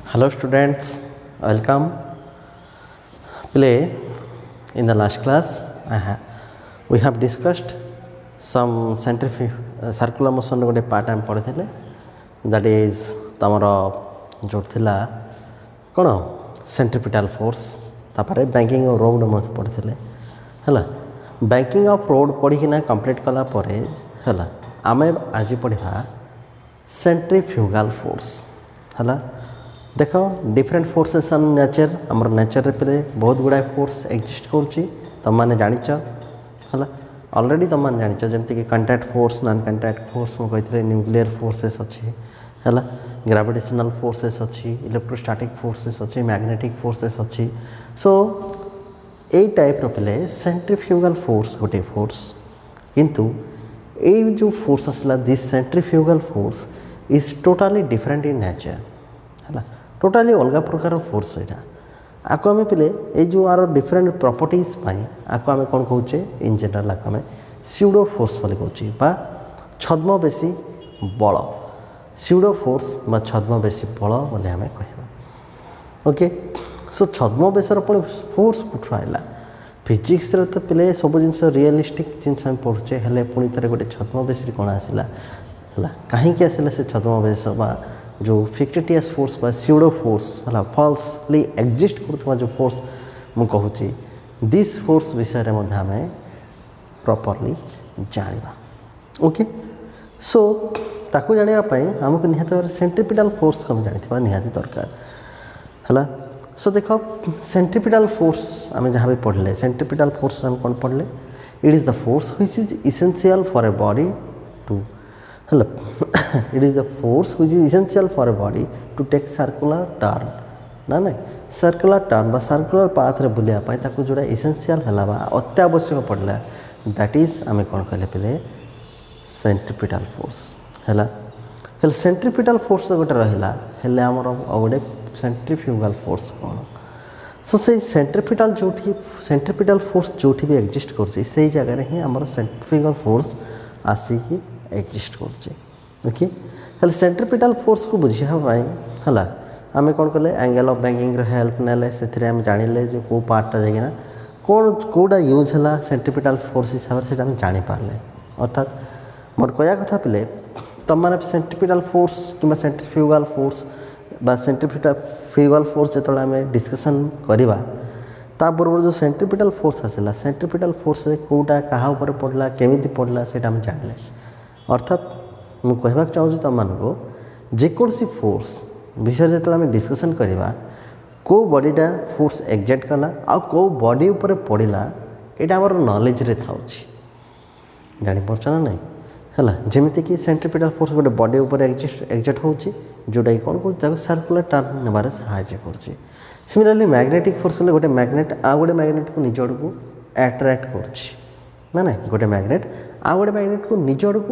Hello students, welcome. Play. In the last class we have discussed some circular motion गोटे part आम पढ़ी that is तमर जो थिला कौन सेंट्रिपिटल फोर्स तापर बैंकिंग ऑफ रोड मत पढ़ी है बैंकिंग ऑफ रोड पढ़ीना कंप्लीट कला है आम आज पढ़ा सेंट्रीफ्यूगल फोर्स है देख डिफरेंट फोर्सेस ऑन नेचर आमर नेचर पे बहुत गुड़ाए फोर्स एक्जिस्ट करुच्ची तुम मैंने जाच है ऑलरेडी तुम मैंने जाच जमती कि contact force non contact force मुझे न्यूक्लियर फोर्सेस अच्छी है ग्रेविटेशनल फोर्सेस अच्छी इलेक्ट्रोस्टैटिक फोर्सेस अच्छी मैग्नेटिक फोर्सेस अच्छी सो यही टाइप पे सेंट्रीफ्यूगल फोर्स गोटे फोर्स किंतु ये जो फोर्स आसला this centrifugal force is totally different in nature है टोटाली अलग प्रकार फोर्स यहाँ आपको आम पे ये जो आर डिफरेंट प्रॉपर्टीज आपको आम कौन कहे इन जनरल आपको आम स्यूडो फोर्स बोली कहे छद्मवेशी बल स्यूडो फोर्स बा छद्मवेशी बल बोली आम कह ओके सो छद्मवेशर पुणी फोर्स कौटू आइला फिजिक्स तो पे सब जिन रियलिस्टिक जिन पढ़ुचे हेल्ले पुणी थे गोटे छद्मवेशी कौन आसला है कहीं आसला से छद्मवेश बा जो फिक्टिटियस फोर्स बा स्यूडो फोर्स है फल्सली एक्जिस्ट करुवा जो फोर्स मुझे दिस फोर्स विषय में आम प्रॉपर्ली जाना ओके सो ताकू जानापी आमको निहत सेंट्रिपिटल फोर्स को जाना निहाती दरकार है सो देख सेंट्रिपिटल फोर्स आम जहाँ भी पढ़ले सेंट्रिपिटल फोर्स आम कौन पढ़ले it is the force which is essential for a body to hello it is the force which is essential for a body to take circular turn ना सर्कुलर टर्न बा circular path रे बुलिया पाई ताकू जोड़ा essential है अत्यावश्यक पड़ला that is आम कौन कहले पे सेंट्रिपिटल फोर्स है सेंट्रिपिटल फोर्स गोटे रहा है आमर गोटे सेंट्रीफ्यूगल फोर्स कौन सो से सेंट्रिपिटल जो सेंट्रिपिटल फोर्स जो भी एक्जिस्ट कर जगह ही आम सेंट्रिफ्यूगल फोर्स आसिकी एक्जिस्ट करके हेल्ले सेंट्रिपिटल फोर्स को बुझाई है आम कौन कले एंगल ऑफ बैंकिंग हेल्प नेले से आम जानिले जो कौ पार्टा जाइना कौन कौटा यूज है सेंट्रिपिटल फोर्स हिसाब से आम जापारे अर्थात मोर कह कथा पे तुम मैंने सेंट्रिपिटल फोर्स कि सेंट्रिफ्यूगल फोर्स बा सेंट्रिफ्यूगल फोर्स जो आम डिस्कसन करवा ता पूर्व जो सेंट्रिपिटल फोर्स आसला सेंट्रिपिटल फोर्स कौटा क्या पड़ला केमी पड़ला से आम जाने अर्थात मुझे कहवाक चाहूँ तुम मानू जेकोसी फोर्स विषय जो आम डिस्कसन करवा कौ बॉडीटा फोर्स एक्जेक्ट कला आउ कौ बॉडी उपर पड़ा यहाँ आमर नॉलेज रे था जापार ना नहीं है जमीती कि सेंट्रिपिटल फोर्स गोटे बॉडी उपर एक्जेक्ट होची जोटा कि कौन कह सर्कुलर टर्न नेबार साहाय्य कर सिमिलरली मैग्नेटिक फोर्स गोटे मैग्नेट आ गोटे मैग्नेट को निज आड़क अट्राक्ट कर ना गोटे मैग्नेट आ गोटे मैग्नेट को निज आड़क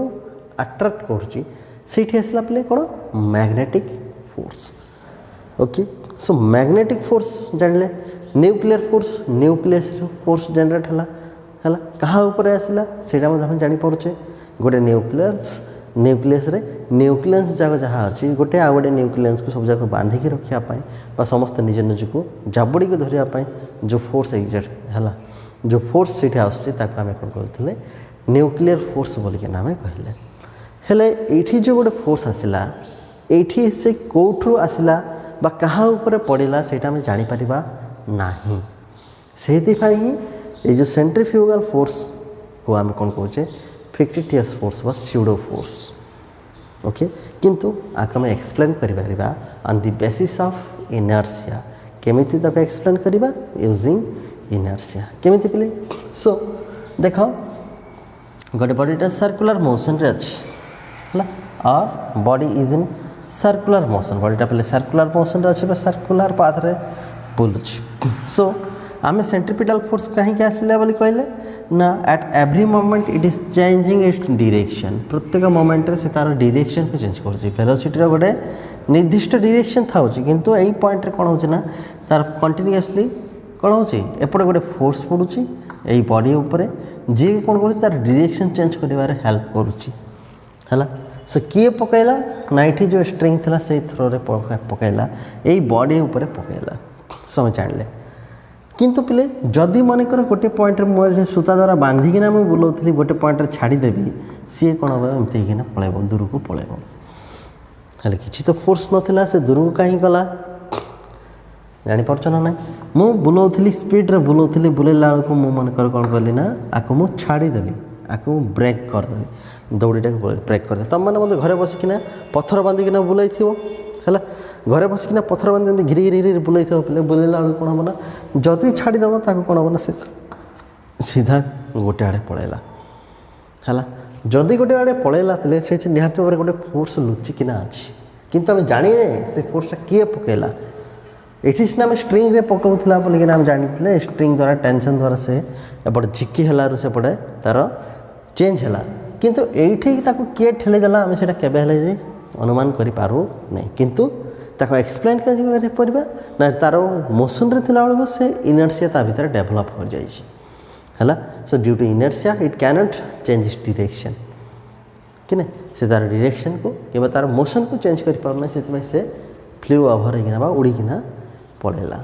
अट्राक्ट कर आसला पे कौन magnetic force okay so magnetic force जानले न्यूक्लियर फोर्स जनरेट है क्या ऊपर आसला से जापारे गोटे न्यूक्लियस न्यूक्लियस जाक जहाँ अच्छी गोटे आ गोटे न्यूक्लियस को सब जाक बांधिकी रखापी समस्त निज निज को जाबड़ी को धरवाई जो फोर्स एक्जेक्ट है जो फोर्स से आम कौन कहते न्यूक्लियर फोर्स बोलिक आम कहले हेले ये जो गोटे फोर्स आसला ये से कौठू आसला बा क्या ऊपर पड़ा से आम जापर ना से ही जो सेंट्रिफ्यूगल फोर्स को आम कौन कहे फिक्टिटियस फोर्स बा स्यूडो फोर्स ओके किंतु आम एक्सप्लेन करिबा on the basis of inertia केमिति तक एक्सप्लेन करिबा यूजिंग इनर्शिया केमिति पिले सो देख गोटे बॉडीटा सर्कुलर मोशन रे अच्छी है और body is in circular motion बॉडीटा पे सर्कुलर मोशन रे अच्छी सर्कुलर पाथ रे बुलुची सो आम सेंट्रिपिटल फोर्स कहीं आसला बोली कहले ना at every moment it is changing its direction प्रत्येक मोमेंट से तार डायरेक्शन को चेंज कर वेलोसिटी गोटे निर्दिष्ट डायरेक्शन था किंतु यही पॉइंट रे कौन हो तार कंटिन्यूअसली कौन होपटे गोटे फोर्स पड़ुची यही बॉडी उपरे जी कौन कर तार डायरेक्शन चेंज कर हेल्प करुच्ची है सो किए पकईला ना ये जो स्ट्रिंग था से थ्रो पकईला यही बॉडी उपर पकईला समय जान किंतु पिले जदि मनकर गोटे पॉइंट मुझे सूता द्वारा बांधिकिना मुझे बुलाऊली गोटे पॉइंट छाड़देवी सी कौन हम एमती पलैब दूर को पलैब हेल्ले किसी तो फोर्स नाला से दूर को कहीं गला जापार ना ना मु बुलाऊली स्पीड्रे बुलाऊली बुलेला बेलू मु मनकर कौन कली ना आपको मुझे छाड़देली आपको ब्रेक करदेली दौड़ीटा ब्रेक करदे तुम मैंने मतलब घरे बसिकिना पत्थर बांधिकिना बुलाई है घरे बसिकिना पत्थर बांधि घिरी घिरी घिरी बुलाई पे बुलेला बेलू कौन हम ना जदि छाड़देव ताको कौन हम ना सीधा गोटे आड़े पलैला है जदि गोटे आड़े पलैला पे से निहत भाव गोटे फोर्स लुचिकिना अच्छी किंतु आम जाने से फोर्सटा किए पकईला ये सीना आम स्ट्रिंग पकाऊला बोलिकिना आम जानी स्ट्रिंग द्वारा टेंशन द्वारा से एपटे झिकी है सेपटे तार चेंज है किंतु एठी किए ठेलीदेला आम से केवे अनुमान करूँ नहीं किंतु ताको एक्सप्लेन करवा ना तार मोशन रे थिला बेलू से इनर्सिया ता भीतर डेभलप हो जाए so due to inertia it cannot change its direction कि ना से तार डिरेक्शन को कि तार मोशन को चेंज कर पारना से फ्लू ओवर होना उड़ीकिना पलैला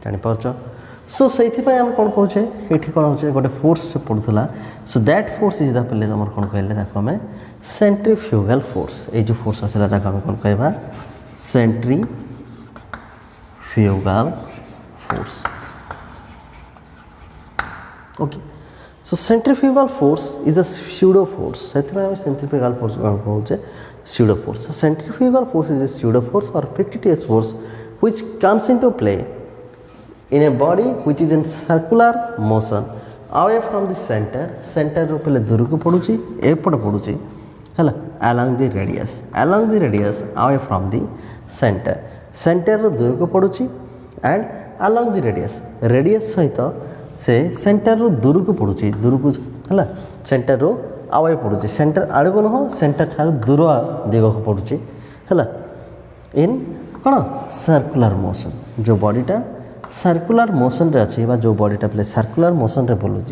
जापार सो से आम कौन कहे ये कौन हो गोटे फोर्स से पड़ूला so that force is the पे तुम कौन कहले आम सेंट्रीफ्यूगल फोर्स ये जो फोर्स आसला आम कौन कहवा centrifugal force okay so centrifugal force is a pseudo force से सेंट्रीफ्यूगल फोर्स कौन कहे pseudo force centrifugal force is a pseudo force और fictitious force which comes into play in a body which is in circular motion away from the center रो पहले दूर को पड़ुची एपट पड़ुची है along the radius away from the center रो दूर को पड़ुची and along the radius सहित से centre रो दूर को पड़ुची दूर को है सेंटर रो आवे पड़ुची सेंटर आड़ को नुह सेंटर ठार दूर दिग को पड़ुची है इन कौन सर्कुलर मोशन जो बॉडीटा सर्कुलर मोशन रे अच्छी जो बॉडीटा पे सर्कुलर मोशन रे बोलूँ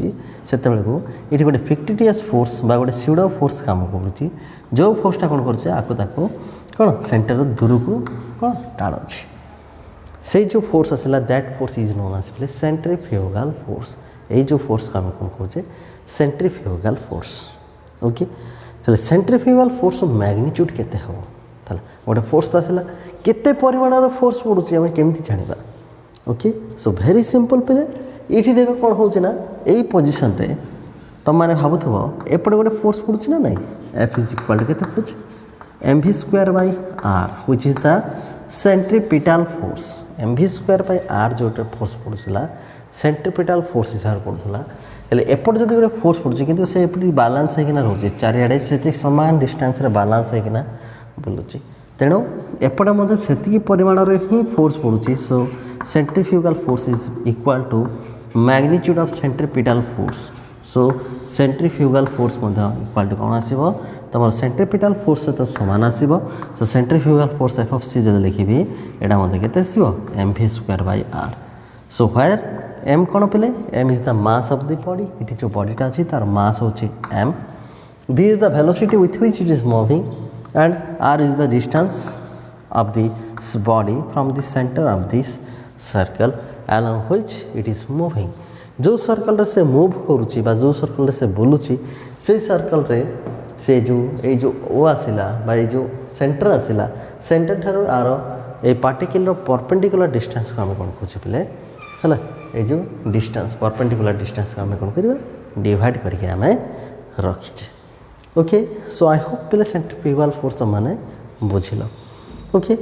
से ये गोटे फिक्टिटियस फोर्स बा गोटे स्यूडो फोर्स काम करुँची जो फोर्सटा कौन करूँ कौन सेंटर दूर को कौन टाणुची से जो फोर्स आसला that force is known as centrifugal force ये जो फोर्स को आम कौन कहे सेंट्रीफ्यूगल फोर्स ओके हेल्ले सेंट्रीफ्यूगल फोर्स मैग्निट्यूड केते हम गोटे फोर्स तो आसला केते परिमाणर फोर्स पड़ुची आम केमती जाना ओके सो भेरी सिंपल पे ये देख कौन हो यही पोजिशन रे तुम मैंने भावुव एपटे गोटे फोर्स पड़ुची ना नहीं एफ इज इक्वाल टू के mv square by R which is the centripetal force mv square by R जो फोर्स पड़ूला सेंट्रीपिटल फोर्स हिसाब से पड़ूला हेल्ले एपटे जब गोटे फोर्स पड़ुची किंतु से एपटे बालांस होना रोचे चारिआडे से सामान डिस्टेंस रे बालांस होना बुलूची तेणु एपटे मध्य से परिमाण ही फोर्स पड़ुची so centrifugal force is equal to magnitude of centripetal force so centrifugal force equal to कौन आसो तुम सेंट्रीपिटल फोर्स सहित सामान आसो so centrifugal force F of C जो लिखी यहाँ मत के mv square by R so where m कौन पे m is the mass of the body ये जो बॉडीटा अच्छी तार मास हो m v is the velocity with which it is moving and r is the distance of this body from the center of this circle along which it is moving जो circle से move करुच्ची जो circle से बुलूची से circle रे से जो ओ आसला ये जो सेंटर आसला सेंटर ठार are a particular perpendicular distance को आम कौन कहे पे है ये जो डिस्टेंस परपेंडिकुलर डिस्टेंस को आम कौन कर डिवाइड करके आम रखीचे ओके सो आई होप पे सेंट्रीफ्यूगल फोर्स मैंने बुझल ओके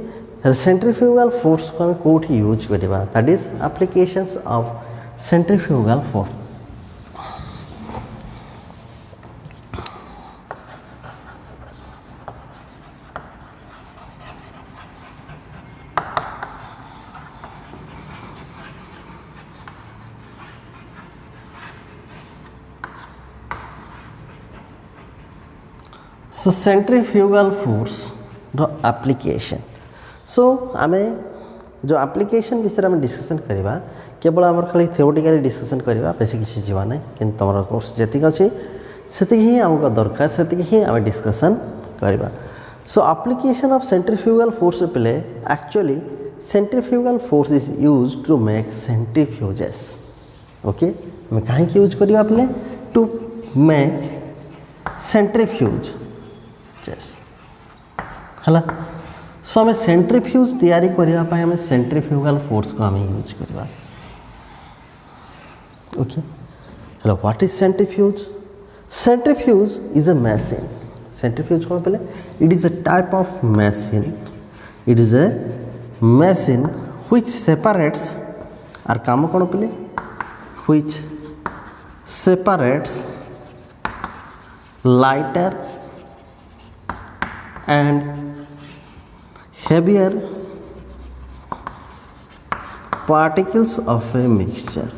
सेंट्रीफ्यूगल फोर्स को आम कौटी यूज करवा that is applications of centrifugal force so centrifugal force रो एप्लिकेशन सो आम जो एप्लिकेशन विषय में डिस्कसन करवा केवल आम खाली थियोरेटिकली डिस्कसन करवा बेसी किसी जीवा ना कि तुम कोर्स जी अच्छी से ही आमको दरकार से ही आम डिस्कसन करवा so application of centrifugal force पे actually centrifugal force is use to make centrifuges okay मैं कहीं यूज करिया पे टू मेक सेंट्रीफ्यूज है सो आम सेंट्रीफ्यूज तैयारी करने आम सेंट्रीफ्यूगल फोर्स को आम यूज करवा okay hello what is centrifuge centrifuge is a machine centrifuge कौन पहले it is a type of machine it is a machine which separates आर काम कौन पहले which separates lighter and heavier particles of a mixture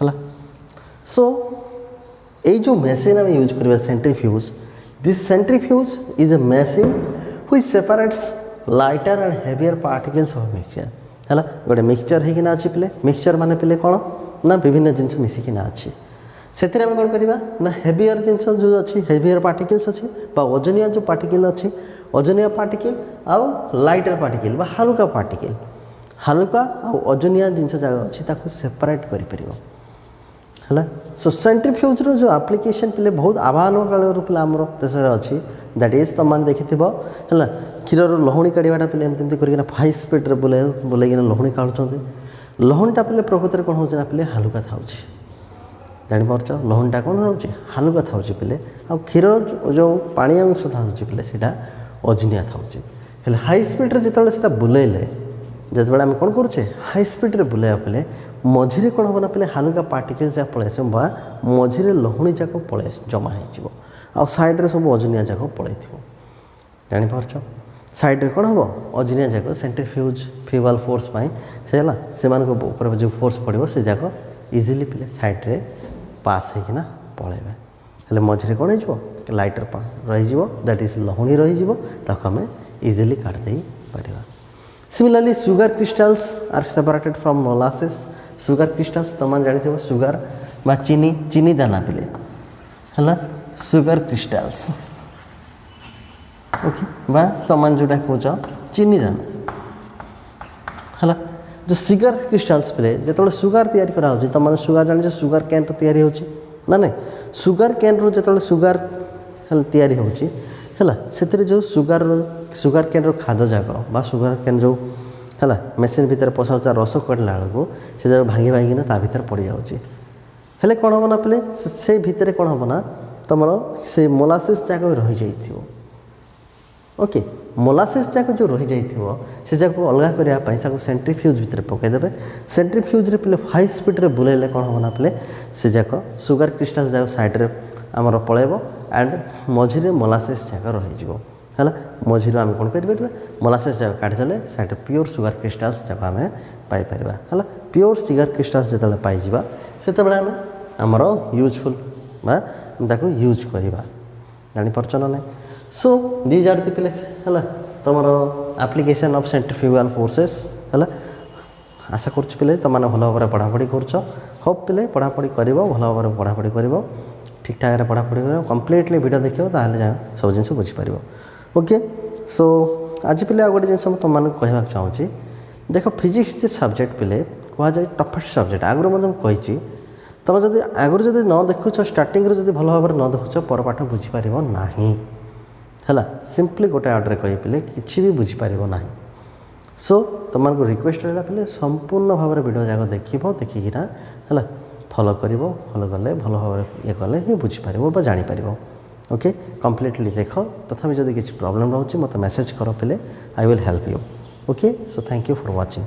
हला सो ये जो machine आम यूज करवा centrifuge this centrifuge is a machine which separates lighter and heavier particles of mixture है गोटे मिक्सचर होना अच्छी पे मिक्सचर माने पे कौन ना विभिन्न जिनस मिसिकिना अच्छी से कौन करवा ना हेवियर जिनस जो अच्छी हेवियर पार्टिकल्स अच्छी ओजनिया जो पार्टिकल अच्छी ओजनिया पार्टिकल आउ लाइटर पार्टिकल हालुका पार्टिकल हालुका आउ ओजनिया जिनस जगह अच्छी सेपरेट है सो सेंट्रीफ्यूज जो एप्लिकेशन पे बहुत आह्वान काल पे आमर देश अच्छी दैट इज तुम मैंने देखि है क्षीर लहुणी काढ़ाटा पे एमती करना हाई स्पीड बुले बुलेकिन लहुणी काढ़ुं लहुणीटा पे प्रकृत में कौन होना पे हालुका था जापार लहुणीटा कौन हो हालुका था पे आ क्षीर जो पानी अंश था पे से ओजनिया था हाई स्पीड जो बुलेले जो आम कौन करुचे हाई स्पीड बुलाया पे मझे कौन हम ना पे हालुका पार्टिकल जहाँ पलैस मझे लहुणी जाक पलैस जमा हो आ साइड्रे सब ओजनिया जाक पलि जापार साइड्रे कौन हम ओजनिया जाक सेंट्रीफ्यूज फ्यूगल फोर्स से जो फोर्स पड़ो से जाक इजिली पे साइड्रे पास होना पलैबे हेल्ले मझे कौन हो लाइटर रही दैट इज लहुणी रही आम इजिली काटदे पार similarly sugar crystals are separated from molasses sugar crystals तुम जानी सुगर बा चीनी चीनी दाना पे है सुगर क्रिस्टल्स ओके बा तुम जोटा कौच चीनी दाना है जो सुगर क्रिस्टल्स पे जो सुगर तैयारी कराऊँ तुम सुगर जान सुगर कैन तैयारी हो ना सुगर कैन रू जो सुगर तैयारी होची है जो सुगर सुगर कैन खाद जाक बा सुगर कैन जो है मेसीन भितर पशा रस कड़ा बेलू से जगह भांगी भांगिना ता भर पड़ जाए कौन हम ना पे से भितर कौन हम ना तुम से मोलासिस जाक रही जाइए ओके मोलासिस जाक जो रही जाइए से जाक अलग करने सेंट्रीफ्यूज भितर पकईदे सेंट्रीफ्यूज पे हाई स्पीड रे बुलेले कौन हम ना पे से जाक सुगर क्रिस्टल्स जाक साइड्रे आमर पलैब एंड मझे मोलासिस जाक रही है मझे आम कौन कर मोलासेस जगह काढ़ीदे साइड प्योर सुगर क्रिस्टल्स जब आम पाइपर है प्योर सुगर क्रिस्टल्स जो पाइबा से आम आमर यूजफुल यूज करवा जापार ना ना so these are the place है तुम एप्लिकेशन ऑफ सेंट्रीफ्यूगल फोर्सेस है आशा कर तुम भल भाव पढ़ापढ़ी कर होप पे पढ़ापढ़ी कर भल भाव पढ़ापढ़ी कर ठीक ठाक पढ़ापढ़ी कर कम्प्लीटली वीडियो देखो सब जिन बुझीपार ओके सो आज पे आ गोटे जिन तुम मैं कहवाक चाहूँगी देख फिजिक्स सब्जेक्ट पे कह जाए टफेस्ट सब्जेक्ट आगुरी मुझे तुम जब आगुरी जब न देखुच स्टार्टिंग जब भल भाव न देखुच पर पाठ बुझीपार ना है सिंपली गोटे आर्डर कह पे कि भी बुझीपार ना सो तुमको रिक्वेस्ट रहा पे संपूर्ण भाव में वीडियो जाक देखिकिना है फॉलो कर फॉलो कले भल भाव ये कले ही बुझीपार जापर ओके कम्प्लीटली देख तथा जब किसी प्रॉब्लम रोचे मत मेसेज कर पे I will help you okay so thank you for watching.